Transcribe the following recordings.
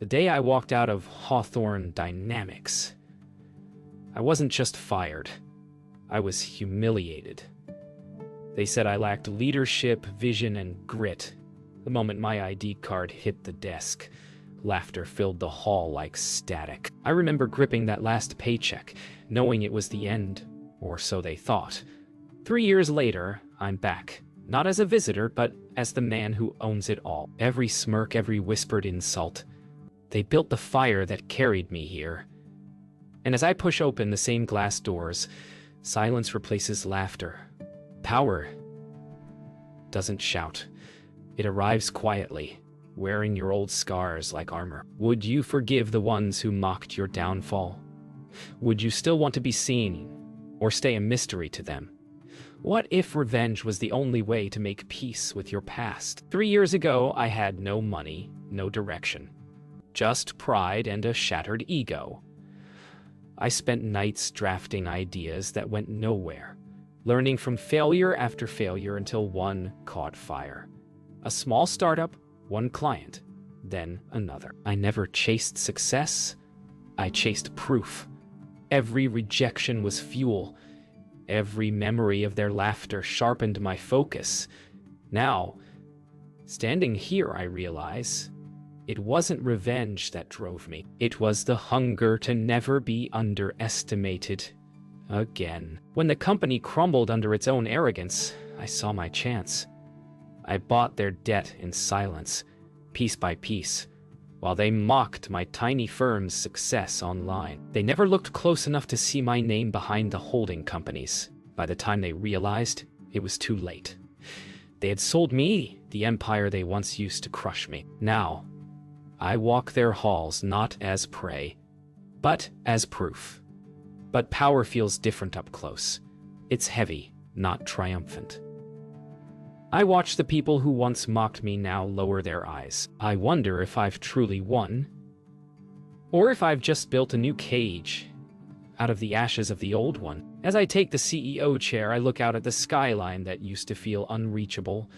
The day I walked out of Hawthorne Dynamics, I wasn't just fired. I was humiliated. They said I lacked leadership, vision, and grit. The moment my ID card hit the desk, laughter filled the hall like static. I remember gripping that last paycheck, knowing it was the end, or so they thought. 3 years later, I'm back. Not as a visitor, but as the man who owns it all. Every smirk, every whispered insult. They built the fire that carried me here. And as I push open the same glass doors, silence replaces laughter. Power doesn't shout. It arrives quietly, wearing your old scars like armor. Would you forgive the ones who mocked your downfall? Would you still want to be seen, or stay a mystery to them? What if revenge was the only way to make peace with your past? 3 years ago, I had no money, no direction. Just pride and a shattered ego. I spent nights drafting ideas that went nowhere, learning from failure after failure until one caught fire. A small startup, one client, then another. I never chased success. I chased proof. Every rejection was fuel. Every memory of their laughter sharpened my focus. Now, standing here, I realize it wasn't revenge that drove me. It was the hunger to never be underestimated again. When the company crumbled under its own arrogance, I saw my chance. I bought their debt in silence, piece by piece, while they mocked my tiny firm's success online. They never looked close enough to see my name behind the holding companies. By the time they realized, it was too late. They had sold me the empire they once used to crush me. Now, I walk their halls not as prey, but as proof. But power feels different up close. It's heavy, not triumphant. I watch the people who once mocked me now lower their eyes. I wonder if I've truly won, or if I've just built a new cage out of the ashes of the old one. As I take the CEO chair, I look out at the skyline that used to feel unreachable.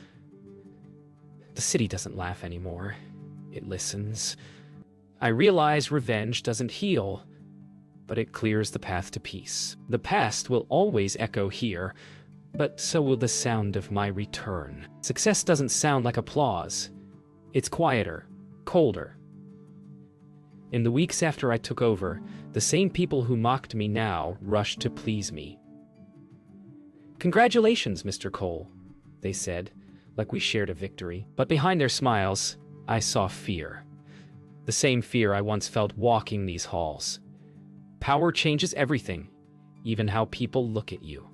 The city doesn't laugh anymore. It listens. I realize revenge doesn't heal, but it clears the path to peace. The past will always echo here, but so will the sound of my return. Success doesn't sound like applause. It's quieter, colder. In the weeks after I took over, the same people who mocked me now rushed to please me. "Congratulations, Mr. Cole," they said, like we shared a victory. But behind their smiles, I saw fear. The same fear I once felt walking these halls. Power changes everything, even how people look at you.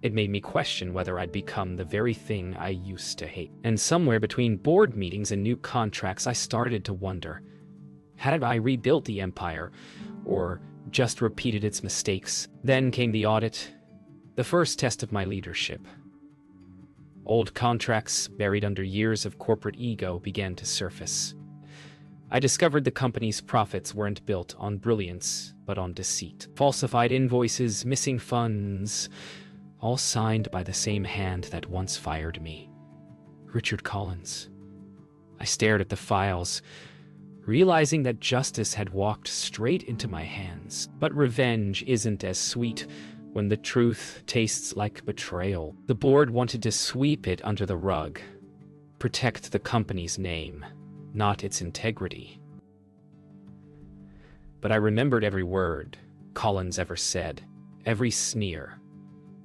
It made me question whether I'd become the very thing I used to hate. And somewhere between board meetings and new contracts, I started to wonder, had I rebuilt the empire, or just repeated its mistakes? Then came the audit, the first test of my leadership. Old contracts, buried under years of corporate ego, began to surface. I discovered the company's profits weren't built on brilliance, but on deceit. Falsified invoices, missing funds, all signed by the same hand that once fired me. Richard Collins. I stared at the files, realizing that justice had walked straight into my hands. But revenge isn't as sweet when the truth tastes like betrayal. The board wanted to sweep it under the rug, protect the company's name, not its integrity. But I remembered every word Collins ever said, every sneer.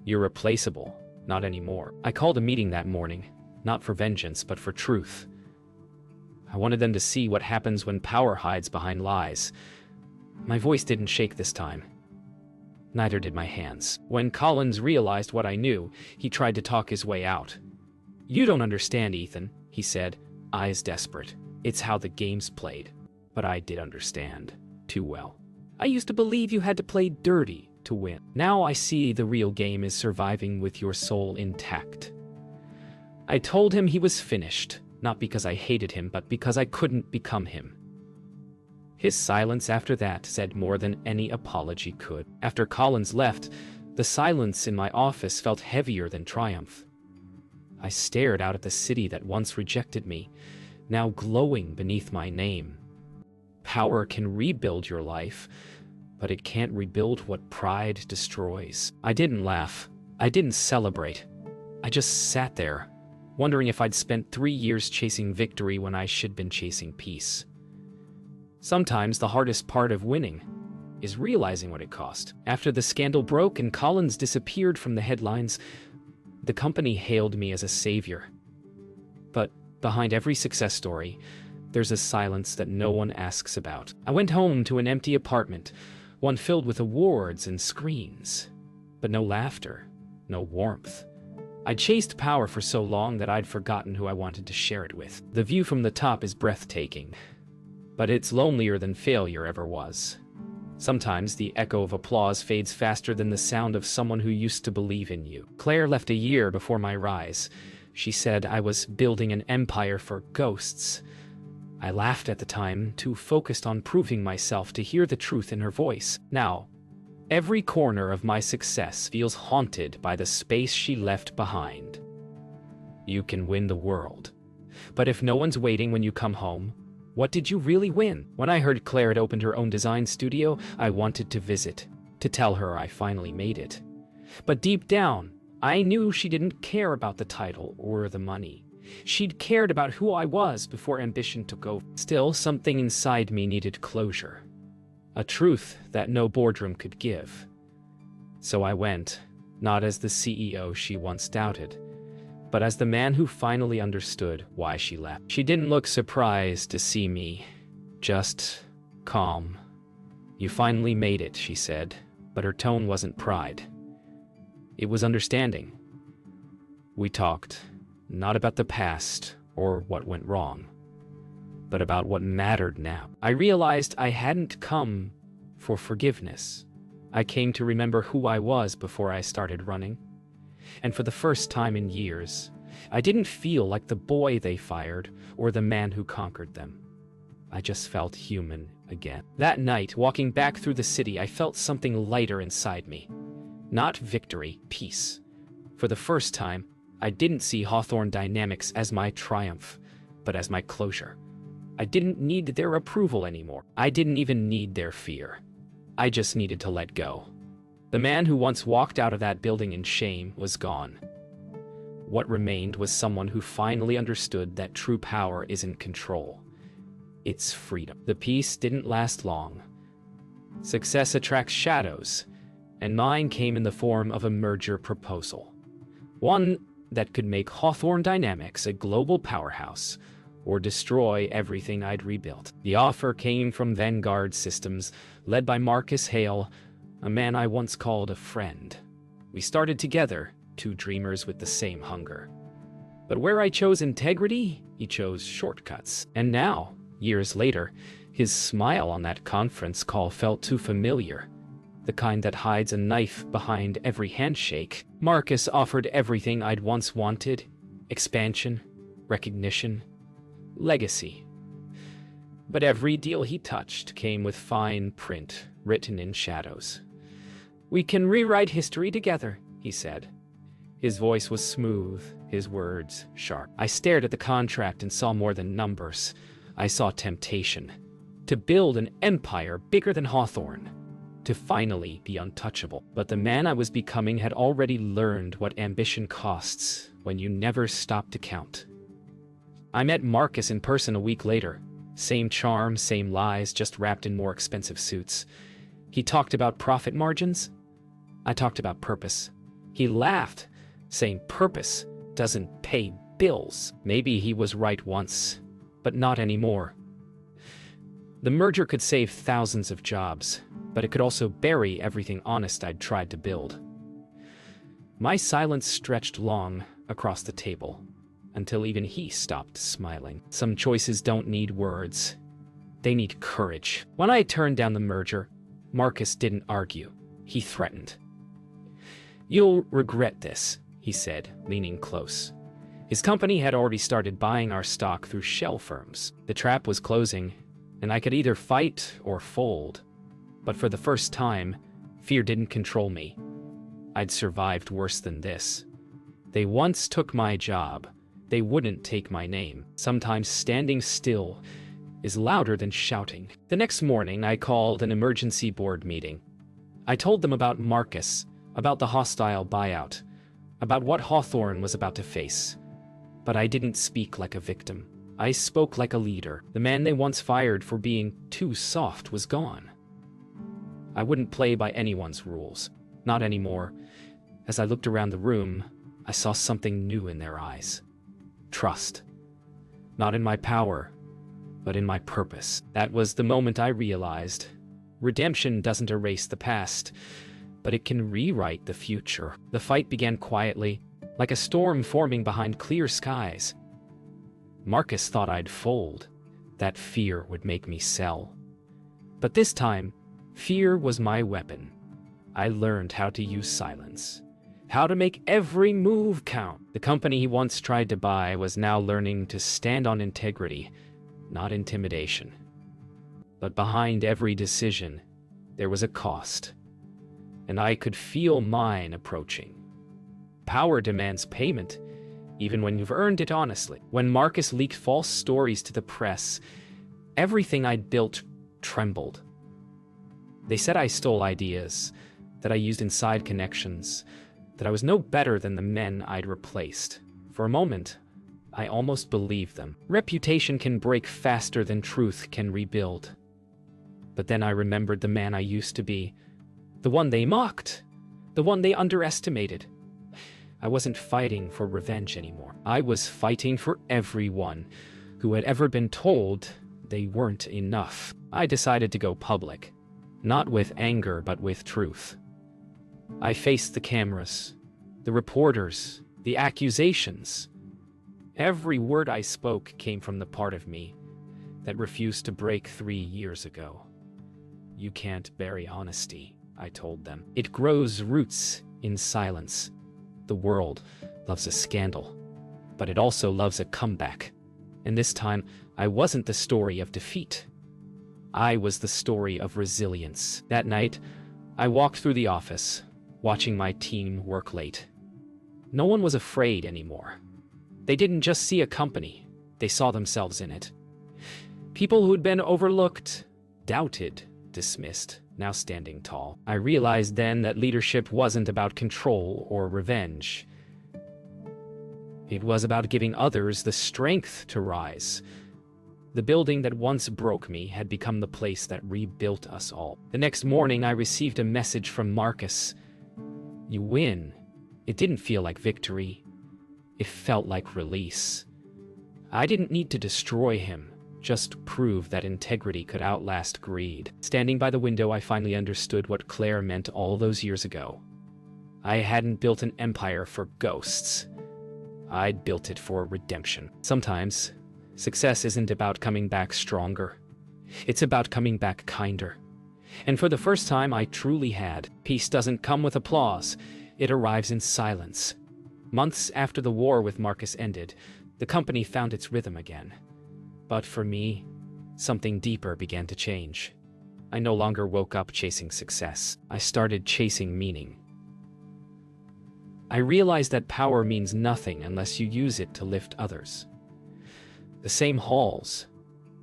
"You're replaceable, not anymore." I called a meeting that morning, not for vengeance, but for truth. I wanted them to see what happens when power hides behind lies. My voice didn't shake this time. Neither did my hands. When Collins realized what I knew, he tried to talk his way out. "You don't understand, Ethan," he said, eyes desperate. "It's how the game's played." But I did understand, too well. I used to believe you had to play dirty to win. Now I see the real game is surviving with your soul intact. I told him he was finished, not because I hated him, but because I couldn't become him. His silence after that said more than any apology could. After Collins left, the silence in my office felt heavier than triumph. I stared out at the city that once rejected me, now glowing beneath my name. Power can rebuild your life, but it can't rebuild what pride destroys. I didn't laugh. I didn't celebrate. I just sat there, wondering if I'd spent 3 years chasing victory when I should have been chasing peace. Sometimes the hardest part of winning is realizing what it cost. After the scandal broke and Collins disappeared from the headlines, the company hailed me as a savior. But behind every success story, there's a silence that no one asks about. I went home to an empty apartment, one filled with awards and screens, but no laughter, no warmth. I'd chased power for so long that I'd forgotten who I wanted to share it with. The view from the top is breathtaking, but it's lonelier than failure ever was. Sometimes the echo of applause fades faster than the sound of someone who used to believe in you. Claire left a year before my rise. She said I was building an empire for ghosts. I laughed at the time, too focused on proving myself to hear the truth in her voice. Now, every corner of my success feels haunted by the space she left behind. You can win the world, but if no one's waiting when you come home, what did you really win? When I heard Claire had opened her own design studio, I wanted to visit, to tell her I finally made it. But deep down, I knew she didn't care about the title or the money. She'd cared about who I was before ambition took over. Still, something inside me needed closure. A truth that no boardroom could give. So I went, not as the CEO she once doubted, but as the man who finally understood why she left. She didn't look surprised to see me, just calm. You finally made it, she said, but her tone wasn't pride. It was understanding. We talked, not about the past or what went wrong, but about what mattered now. I realized I hadn't come for forgiveness. I came to remember who I was before I started running. And for the first time in years, I didn't feel like the boy they fired or the man who conquered them. I just felt human again. That night, walking back through the city, I felt something lighter inside me. Not victory, peace. For the first time, I didn't see Hawthorne Dynamics as my triumph, but as my closure. I didn't need their approval anymore. I didn't even need their fear. I just needed to let go. The man who once walked out of that building in shame was gone. What remained was someone who finally understood that true power isn't control. It's freedom. The peace didn't last long. Success attracts shadows, and mine came in the form of a merger proposal. One that could make Hawthorne Dynamics a global powerhouse, or destroy everything I'd rebuilt. The offer came from Vanguard Systems, led by Marcus Hale, a man I once called a friend. We started together, two dreamers with the same hunger. But where I chose integrity, he chose shortcuts. And now, years later, his smile on that conference call felt too familiar. The kind that hides a knife behind every handshake. Marcus offered everything I'd once wanted: expansion, recognition, legacy. But every deal he touched came with fine print written in shadows. "We can rewrite history together," he said. His voice was smooth, his words sharp. I stared at the contract and saw more than numbers. I saw temptation. To build an empire bigger than Hawthorne. To finally be untouchable. But the man I was becoming had already learned what ambition costs when you never stop to count. I met Marcus in person a week later. Same charm, same lies, just wrapped in more expensive suits. He talked about profit margins. I talked about purpose. He laughed, saying purpose doesn't pay bills. Maybe he was right once, but not anymore. The merger could save thousands of jobs, but it could also bury everything honest I'd tried to build. My silence stretched long across the table, until even he stopped smiling. Some choices don't need words. They need courage. When I turned down the merger, Marcus didn't argue. He threatened. "You'll regret this," he said, leaning close. His company had already started buying our stock through shell firms. The trap was closing, and I could either fight or fold. But for the first time, fear didn't control me. I'd survived worse than this. They once took my job. They wouldn't take my name. Sometimes standing still is louder than shouting. The next morning, I called an emergency board meeting. I told them about Marcus, about the hostile buyout, about what Hawthorne was about to face. But I didn't speak like a victim. I spoke like a leader. The man they once fired for being too soft was gone. I wouldn't play by anyone's rules. Not anymore. As I looked around the room, I saw something new in their eyes. Trust. Not in my power, but in my purpose. That was the moment I realized redemption doesn't erase the past, but it can rewrite the future. The fight began quietly, like a storm forming behind clear skies. Marcus thought I'd fold. That fear would make me sell. But this time, fear was my weapon. I learned how to use silence, how to make every move count. The company he once tried to buy was now learning to stand on integrity, not intimidation. But behind every decision, there was a cost, and I could feel mine approaching. Power demands payment, even when you've earned it honestly. When Marcus leaked false stories to the press, everything I'd built trembled. They said I stole ideas, that I used inside connections, that I was no better than the men I'd replaced. For a moment, I almost believed them. Reputation can break faster than truth can rebuild. But then I remembered the man I used to be, the one they mocked, the one they underestimated. I wasn't fighting for revenge anymore. I was fighting for everyone who had ever been told they weren't enough. I decided to go public, not with anger, but with truth. I faced the cameras, the reporters, the accusations. Every word I spoke came from the part of me that refused to break 3 years ago. You can't bury honesty, I told them. It grows roots in silence. The world loves a scandal, but it also loves a comeback. And this time, I wasn't the story of defeat. I was the story of resilience. That night, I walked through the office, watching my team work late. No one was afraid anymore. They didn't just see a company, they saw themselves in it. People who'd been overlooked, doubted, dismissed, now standing tall. I realized then that leadership wasn't about control or revenge. It was about giving others the strength to rise. The building that once broke me had become the place that rebuilt us all. The next morning, I received a message from Marcus. You win. It didn't feel like victory. It felt like release. I didn't need to destroy him, just prove that integrity could outlast greed. Standing by the window, I finally understood what Claire meant all those years ago. I hadn't built an empire for ghosts. I'd built it for redemption. Sometimes, success isn't about coming back stronger. It's about coming back kinder. And for the first time, I truly had. Peace doesn't come with applause. It arrives in silence. Months after the war with Marcus ended, the company found its rhythm again. But for me, something deeper began to change. I no longer woke up chasing success. I started chasing meaning. I realized that power means nothing unless you use it to lift others. The same halls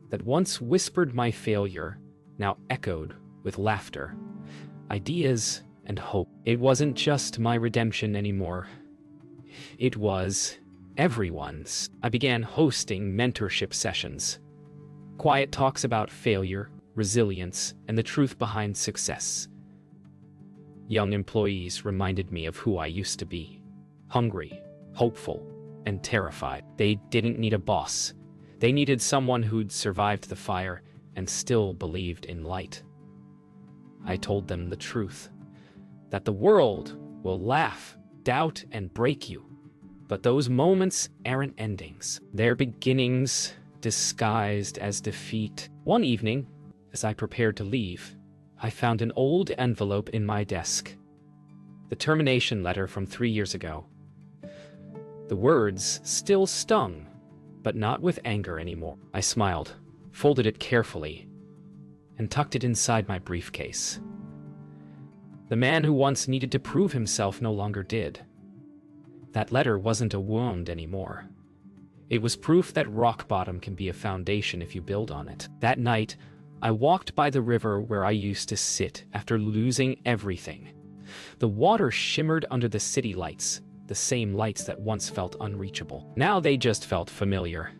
that once whispered my failure now echoed with laughter, ideas, and hope. It wasn't just my redemption anymore. It was everyone's. I began hosting mentorship sessions, quiet talks about failure, resilience, and the truth behind success. Young employees reminded me of who I used to be: hungry, hopeful, and terrified. They didn't need a boss. They needed someone who'd survived the fire and still believed in light. I told them the truth, that the world will laugh, doubt, and break you. But those moments aren't endings. They're beginnings disguised as defeat. One evening, as I prepared to leave, I found an old envelope in my desk. The termination letter from 3 years ago. The words still stung, but not with anger anymore. I smiled, folded it carefully, and tucked it inside my briefcase. The man who once needed to prove himself no longer did. That letter wasn't a wound anymore. It was proof that rock bottom can be a foundation if you build on it. That night, I walked by the river where I used to sit after losing everything. The water shimmered under the city lights, the same lights that once felt unreachable. Now they just felt familiar,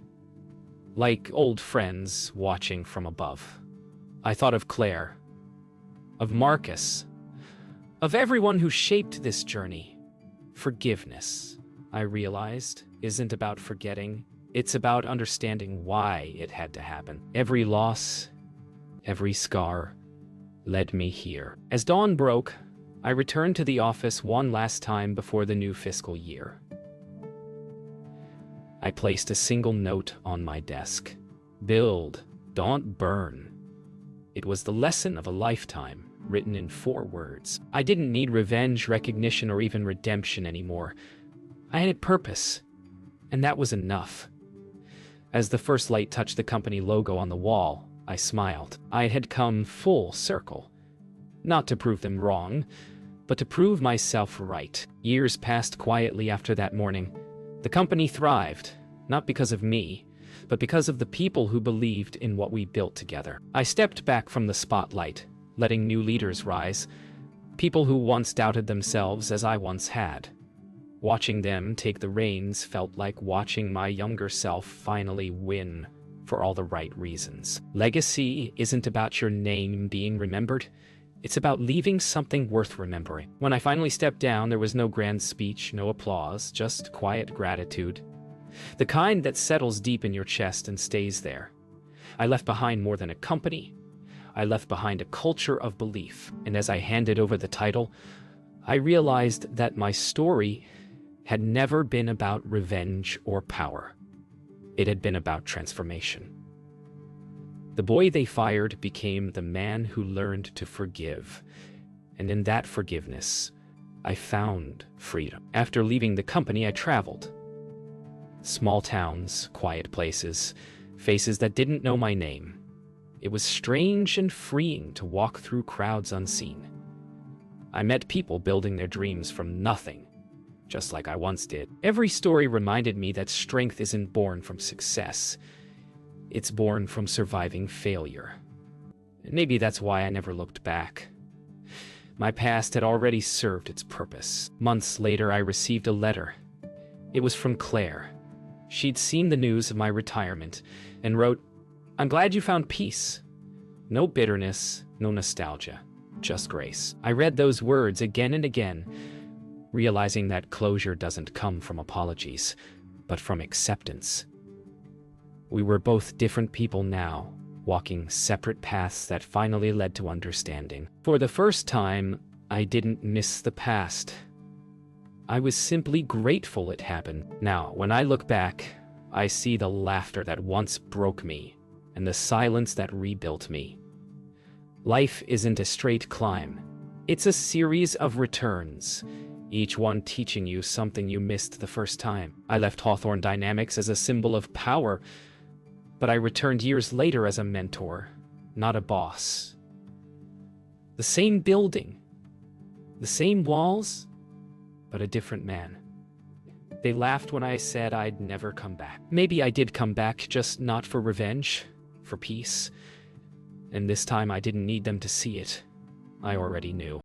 like old friends watching from above. I thought of Claire, of Marcus, of everyone who shaped this journey. Forgiveness, I realized, isn't about forgetting. It's about understanding why it had to happen. Every loss, every scar, led me here. As dawn broke, I returned to the office one last time before the new fiscal year. I placed a single note on my desk. Build, don't burn. It was the lesson of a lifetime, written in 4 words. I didn't need revenge, recognition, or even redemption anymore. I had purpose, and that was enough. As the first light touched the company logo on the wall, I smiled. I had come full circle. Not to prove them wrong, but to prove myself right. Years passed quietly after that morning. The company thrived, not because of me, but because of the people who believed in what we built together. I stepped back from the spotlight, letting new leaders rise, people who once doubted themselves as I once had. Watching them take the reins felt like watching my younger self finally win for all the right reasons. Legacy isn't about your name being remembered. It's about leaving something worth remembering. When I finally stepped down, there was no grand speech, no applause, just quiet gratitude. The kind that settles deep in your chest and stays there. I left behind more than a company. I left behind a culture of belief. And as I handed over the title, I realized that my story had never been about revenge or power. It had been about transformation. The boy they fired became the man who learned to forgive, and in that forgiveness, I found freedom. After leaving the company, I traveled. Small towns, quiet places, faces that didn't know my name. It was strange and freeing to walk through crowds unseen. I met people building their dreams from nothing, just like I once did. Every story reminded me that strength isn't born from success. It's born from surviving failure. And maybe that's why I never looked back. My past had already served its purpose. Months later, I received a letter. It was from Claire. She'd seen the news of my retirement and wrote, "I'm glad you found peace. No bitterness, no nostalgia, just grace." I read those words again and again, realizing that closure doesn't come from apologies, but from acceptance. We were both different people now, walking separate paths that finally led to understanding. For the first time, I didn't miss the past. I was simply grateful it happened. Now, when I look back, I see the laughter that once broke me and the silence that rebuilt me. Life isn't a straight climb. It's a series of returns, each one teaching you something you missed the first time. I left Hawthorne Dynamics as a symbol of power, but I returned years later as a mentor, not a boss. The same building, the same walls, but a different man. They laughed when I said I'd never come back. Maybe I did come back, just not for revenge, for peace. And this time I didn't need them to see it. I already knew.